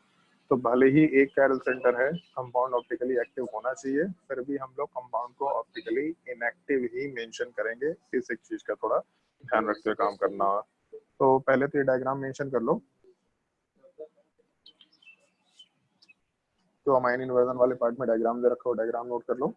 तो भले ही एक कैरल सेंटर है, कंपाउंड ऑप्टिकली एक्टिव होना चाहिए, फिर भी हम लोग कंपाउंड को ऑप्टिकली इनएक्टिव ही मेंशन करेंगे। इस एक चीज का थोड़ा ध्यान रखते हुए काम करना। तो पहले तो ये डायग्राम मेंशन कर लो। तो अमाइन इन्वर्जन वाले पार्ट में डायग्राम दे रखा हो, डायग्राम नोट कर लो।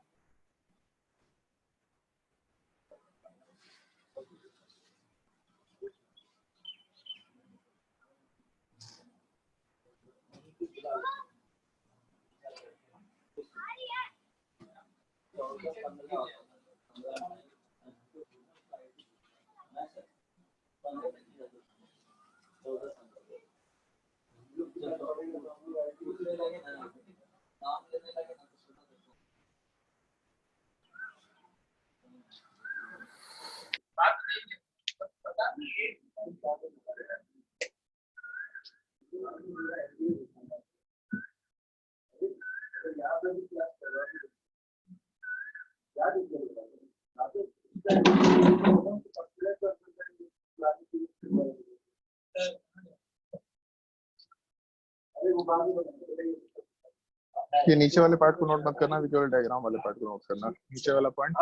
ये नीचे वाले पार्ट को नोट मत करना, केवल डायग्राम वाले पार्ट को नोट करना। नीचे वाला पॉइंट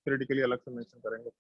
क्रिटिकली अलग से मेंशन करेंगे।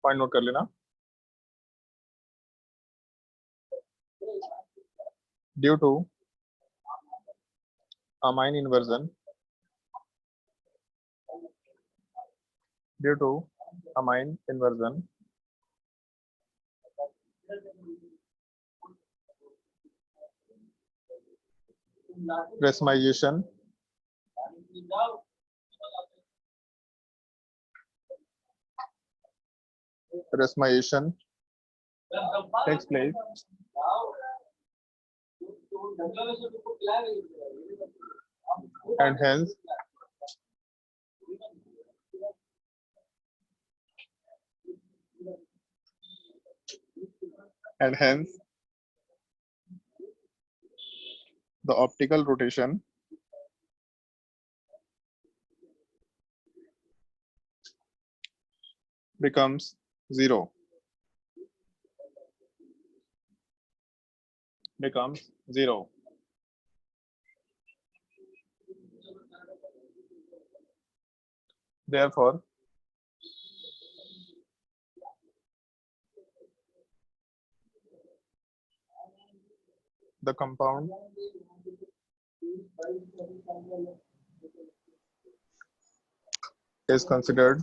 पॉइंट नोट कर लेना। Due to amine inversion, due to amine inversion, racemization takes place and hence the optical rotation becomes zero. Therefore, the compound is considered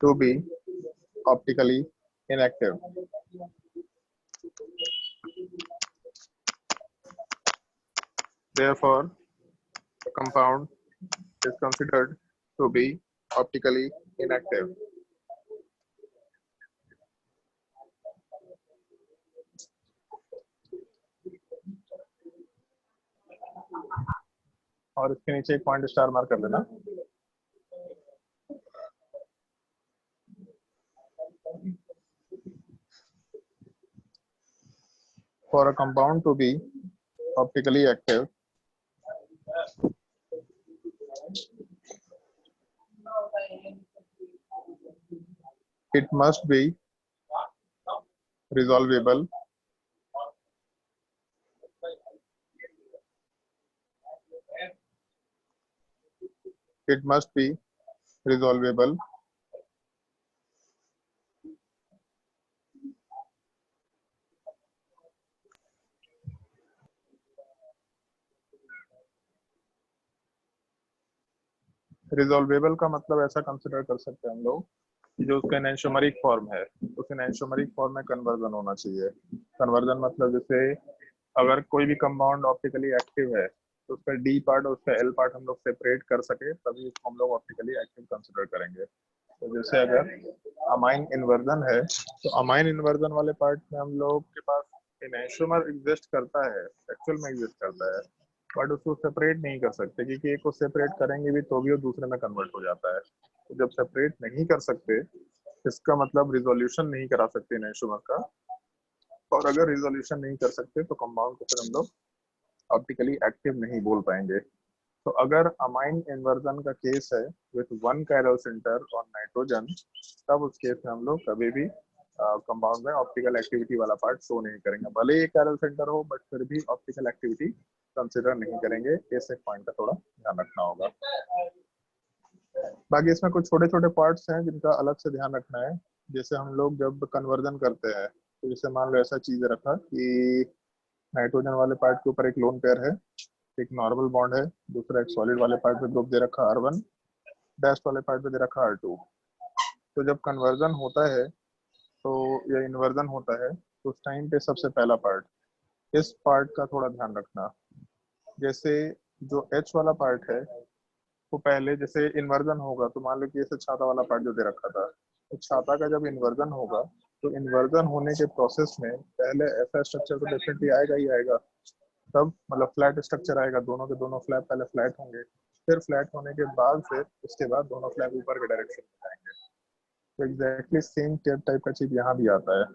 to be optically inactive. Therefore, the compound is considered to be optically inactive. और इसके नीचे एक point star mark कर देना. For a compound to be optically active, it must be resolvable रिजॉल्वेबल का मतलब ऐसा consider कर सकते हैं हम लोग कि जो उसका एनेंटियोमरिक फॉर्म है उस एनेंटियोमरिक फॉर्म में कन्वर्जन होना चाहिए. कन्वर्जन मतलब जैसे अगर कोई भी कंपाउंड ऑप्टिकली एक्टिव है तो उसका डी पार्ट और उसका एल पार्ट हम लोग सेपरेट कर सके तभी उसको हम लोग ऑप्टिकली एक्टिव कंसिडर करेंगे. तो जैसे अगर अमाइन इन्वर्जन है तो अमाइन इन्वर्जन वाले पार्ट में हम लोग के पास एनेंटियोमर एग्जिस्ट करता है, एक्चुअल में एग्जिस्ट करता है, बट उसको सेपरेट नहीं कर सकते क्योंकि एक को सेपरेट करेंगे भी तो भी वो दूसरे में कन्वर्ट हो जाता है. तो जब सेपरेट नहीं कर सकते इसका मतलब रिजोल्यूशन नहीं करा सकते एनेंटियोमर का, और अगर रिजोल्यूशन नहीं कर सकते तो कंपाउंड को फिर हम लोग ऑप्टिकली एक्टिव नहीं बोल पाएंगे. तो अगर अमाइन इन्वर्जन का केस है विथ वन कायरल सेंटर और नाइट्रोजन, तब उस केस में हम लोग कभी भी कंपाउंड में ऑप्टिकल एक्टिविटी वाला पार्ट शो नहीं करेंगे. भले ही कायरल सेंटर हो बट फिर भी ऑप्टिकल एक्टिविटी कंसिडर नहीं करेंगे. इस एक पॉइंट का थोड़ा ध्यान रखना होगा. बाकी इसमें कुछ छोटे छोटे पार्ट्स हैं जिनका अलग से ध्यान रखना है. जैसे हम लोग जब कन्वर्जन करते हैं तो जैसे मान लो ऐसा चीज रखा कि नाइट्रोजन वाले पार्ट के ऊपर एक लोन पेयर है, एक नॉर्मल बॉन्ड है, दूसरा एक सॉलिड वाले पार्ट पे ग्रुप दे रखा R1, डैश वाले पार्ट पे दे रखा R2. तो जब कन्वर्जन होता है तो या इन्वर्जन होता है तो उस टाइम पे सबसे पहला पार्ट, इस पार्ट का थोड़ा ध्यान रखना. जैसे जो H वाला पार्ट है वो पहले जैसे इन्वर्जन होगा तो मान लो कि ऐसे छाता वाला पार्ट जो दे रखा था, तो छाता का जब इन्वर्जन होगा तो इन्वर्जन होने के प्रोसेस में पहले ऐसा स्ट्रक्चर तो डेफिनेटली आएगा ही आएगा. तब मतलब फ्लैट स्ट्रक्चर आएगा, दोनों के दोनों फ्लैप पहले फ्लैट होंगे, फिर फ्लैट होने के बाद फिर उसके बाद दोनों फ्लैप ऊपर के डायरेक्शन में जाएंगे. तो एग्जैक्टली सेम टाइप का चीज यहाँ भी आता है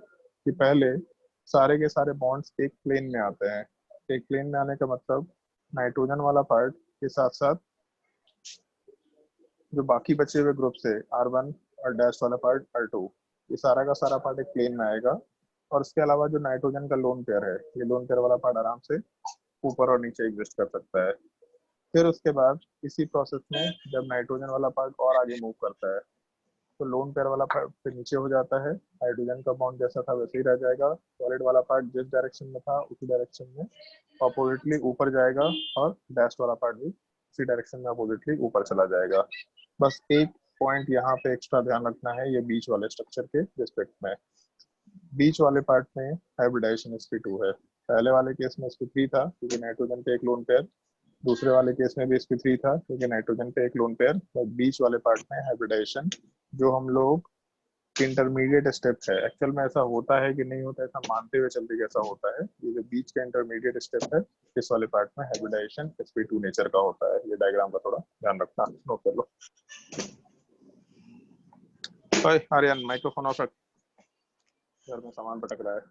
कि पहले सारे के सारे बॉन्ड्स एक प्लेन में आते हैं. एक प्लेन में आने का मतलब नाइट्रोजन वाला पार्ट के साथ साथ जो बाकी बचे हुए ग्रुप से R1 और डैश वाला पार्ट R2, ये सारा का सारा पार्ट एक प्लेन में आएगा. और इसके अलावा जो नाइट्रोजन का लोन पेयर है, ये लोन पेयर वाला पार्ट आराम से ऊपर और नीचे एग्जिस्ट कर सकता है. फिर उसके बाद इसी प्रोसेस में जब नाइट्रोजन वाला पार्ट और आगे मूव करता है तो लोन पेयर वाला पार्ट फिर नीचे हो जाता है, हाइड्रोजन का बॉन्ड जैसा था वैसे ही रह जाएगा, सॉलिड वाला पार्ट जिस डायरेक्शन में था उसी डायरेक्शन में अपोजिटली ऊपर जाएगा, और डैश वाला पार्ट भी उसी डायरेक्शन में अपोजिटली ऊपर चला जाएगा. बस एक पॉइंट यहाँ पे एक्स्ट्रा ध्यान रखना है ये बीच वाले स्ट्रक्चर के रिस्पेक्ट में. बीच वाले पार्ट में हाइब्रिडाइजेशन sp2 है. पहले वाले केस में sp3 था क्योंकि नाइट्रोजन पे एक लोन पेयर, दूसरे वाले केस में भी sp3 था क्योंकि नाइट्रोजन पे एक लोन पेयर. तो बीच वाले पार्ट में हाइब्रिडाइजेशन जो हम लोग इंटरमीडिएट स्टेप है, एक्चुअल में ऐसा होता है कि नहीं होता, ऐसा मानते हुए चलते कैसा होता है, ये जो बीच का इंटरमीडिएट स्टेप है इस वाले पार्ट में हाइब्रिडाइजेशन sp2 नेचर का होता है. ये डायग्राम का थोड़ा ध्यान रखना, नोट कर लो. आर्यन माइक्रोफोन ऑफ रख, घर में सामान पटक रहा है.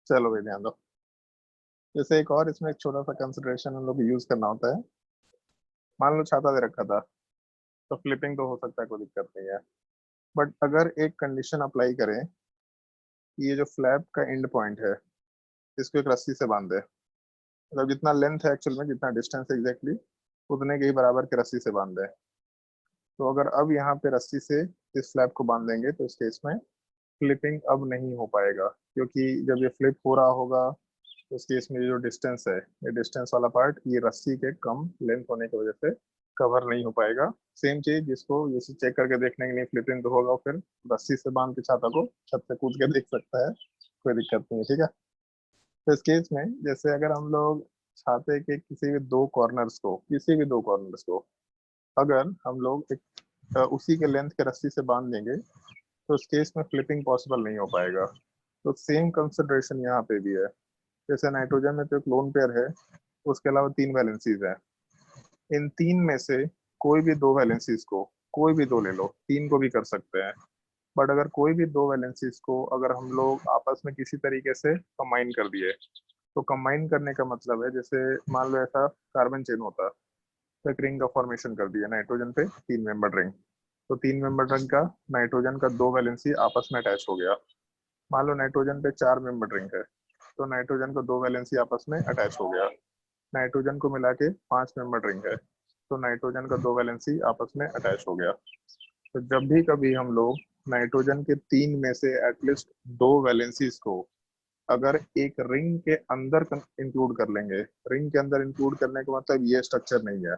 चलो भाई ध्यान दो। जैसे एक और इसमें एक छोटा सा कंसिडरेशन हम लोग यूज करना होता है। मान लो छाता दे रखा था, तो फ्लिपिंग तो हो सकता है, कोई दिक्कत नहीं है। बट अगर एक कंडीशन अप्लाई करें कि ये जो फ्लैप का एंड पॉइंट है इसको एक रस्सी से बांध दे, मतलब जितना लेंथ है एक्चुअल में, जितना डिस्टेंस है एग्जैक्टली उतने के ही बराबर के रस्सी से बांध दे। तो अगर अब यहाँ पे रस्सी से इस फ्लैप को बांध देंगे तो इस केस में फ्लिपिंग अब नहीं हो पाएगा, क्योंकि जब ये फ्लिप हो रहा होगा तो उस केस में ये जो डिस्टेंस है, ये डिस्टेंस वाला पार्ट ये रस्सी के कम लेंथ होने की वजह से कवर नहीं हो पाएगा। सेम चीज जिसको ये चेक करके देखने के लिए फ्लिपिंग तो होगा, फिर रस्सी से बांध के छाता को छत से कूद के देख सकता है, कोई दिक्कत नहीं है। ठीक है, तो इस केस में जैसे अगर हम लोग छाते के किसी भी दो कॉर्नर्स को अगर हम लोग एक उसी के लेंथ के रस्सी से बांध देंगे तो उस केस में फ्लिपिंग पॉसिबल नहीं हो पाएगा। तो सेम कंसिडरेशन यहाँ पे भी है। जैसे नाइट्रोजन में तो एक लोन पेयर है, उसके अलावा 3 वैलेंसीज है। इन 3 में से कोई भी 2 वैलेंसीज को, कोई भी 2 ले लो, 3 को भी कर सकते हैं। बट अगर कोई भी 2 वैलेंसीज को अगर हम लोग आपस में किसी तरीके से कंबाइन कर दिए, तो कंबाइन करने का मतलब है जैसे मान लो ऐसा कार्बन चेन होता, तो एक रिंग का फॉर्मेशन कर दिया नाइट्रोजन पे 3 मेंबर रिंग, तो 3 मेंबर रिंग का नाइट्रोजन का 2 वैलेंसी आपस में अटैच हो गया। मान लो नाइट्रोजन पे 4 मेंबर रिंग है, तो नाइट्रोजन का 2 वैलेंसी आपस में अटैच हो गया। नाइट्रोजन को मिला के 5 मेंबर रिंग है, तो नाइट्रोजन का 2 वैलेंसी आपस में अटैच हो गया। तो जब भी कभी हम लोग नाइट्रोजन के 3 में से एटलीस्ट 2 वैलेंसीज को अगर एक रिंग के अंदर इंक्लूड कर लेंगे, रिंग के अंदर इंक्लूड करने का मतलब ये स्ट्रक्चर नहीं है,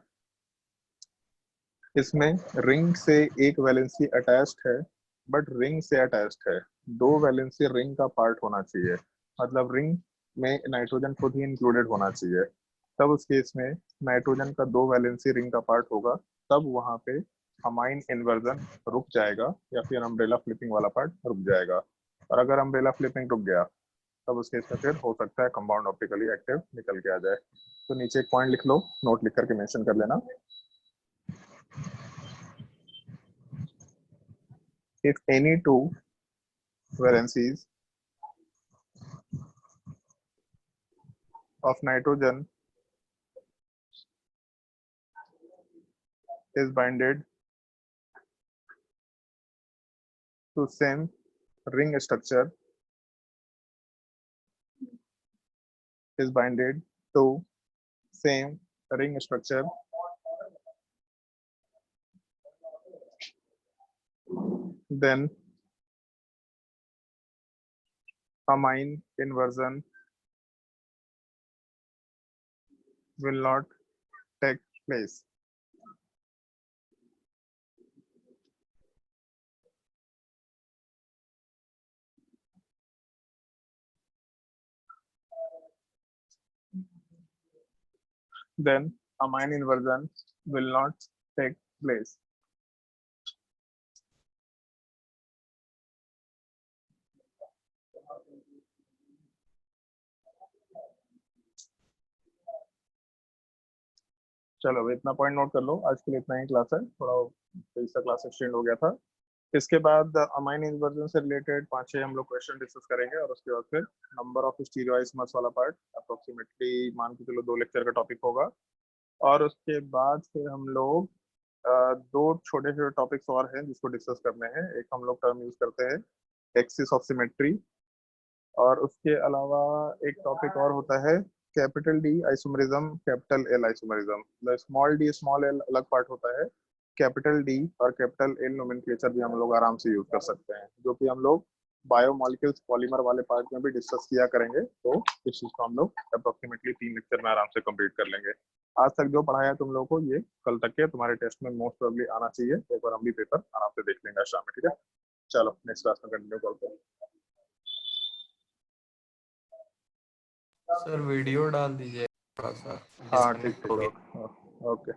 इसमें रिंग से एक वैलेंसी अटैच्ड है, बट रिंग से अटैच्ड है, 2 वैलेंसी रिंग का पार्ट होना चाहिए, मतलब रिंग में नाइट्रोजन खुद ही इंक्लूडेड होना चाहिए। तब उस केस में नाइट्रोजन का 2 वैलेंसी रिंग का पार्ट होगा, तब वहां पे अमाइन इन्वर्जन रुक जाएगा या फिर अम्ब्रेला फ्लिपिंग वाला पार्ट रुक जाएगा। और अगर अम्ब्रेला फ्लिपिंग रुक गया तब उस केस में फिर हो सकता है कंपाउंड ऑप्टिकली एक्टिव निकल के आ जाए। तो नीचे एक पॉइंट लिख लो, नोट लिख करके मेंशन कर लेना। If any 2 valencies of nitrogen is binded to same ring structure then amine inversion will not take place. Then amine inversion will not take place. चलो इतना पॉइंट नोट कर लो, आज के लिए इतना ही क्लास है, थोड़ा इसका क्लास एक्सटेंड हो गया था। इसके बाद अमाइन इन्वर्जन से रिलेटेड 5-6 हम लोग क्वेश्चन डिस्कस करेंगे, और उसके बाद फिर नंबर ऑफ स्टीरियोइसमर्स वाला पार्ट अप्रोक्सीमेटली मान के चलो 2 लेक्चर का टॉपिक होगा। और उसके बाद फिर हम लोग 2 छोटे छोटे टॉपिक्स और हैं जिसको डिस्कस करने हैं। एक हम लोग टर्म यूज करते हैं एक्सिस ऑफ सिमेट्री, और उसके अलावा एक टॉपिक और होता है capital D isomerism, capital L isomerism. Small D small L अलग पार्ट होता है, कैपिटल डी और कैपिटल एल नोमेनक्लेचर भी हम लोग आराम से यूज कर सकते हैं, जो कि हम लोग बायोमोलिक्यूल्स पॉलीमर वाले पार्ट में भी डिस्कस किया करेंगे। तो इस चीज को हम लोग अप्रोक्सीमेटली 3 लेक्चर में आराम से कंप्लीट कर लेंगे। आज तक जो पढ़ाया तुम लोगों को ये कल तक के तुम्हारे टेस्ट में मोस्ट प्रोबेबली आना चाहिए। एक बार हम भी पेपर आराम से देख लेंगे शाम में। ठीक है, चलो नेक्स्ट क्लास में कंटिन्यू करते हैं। सर वीडियो डाल दीजिए थोड़ा सा हाँ ठीक डिस्कनेक्ट ठीक, हो गया। ओके।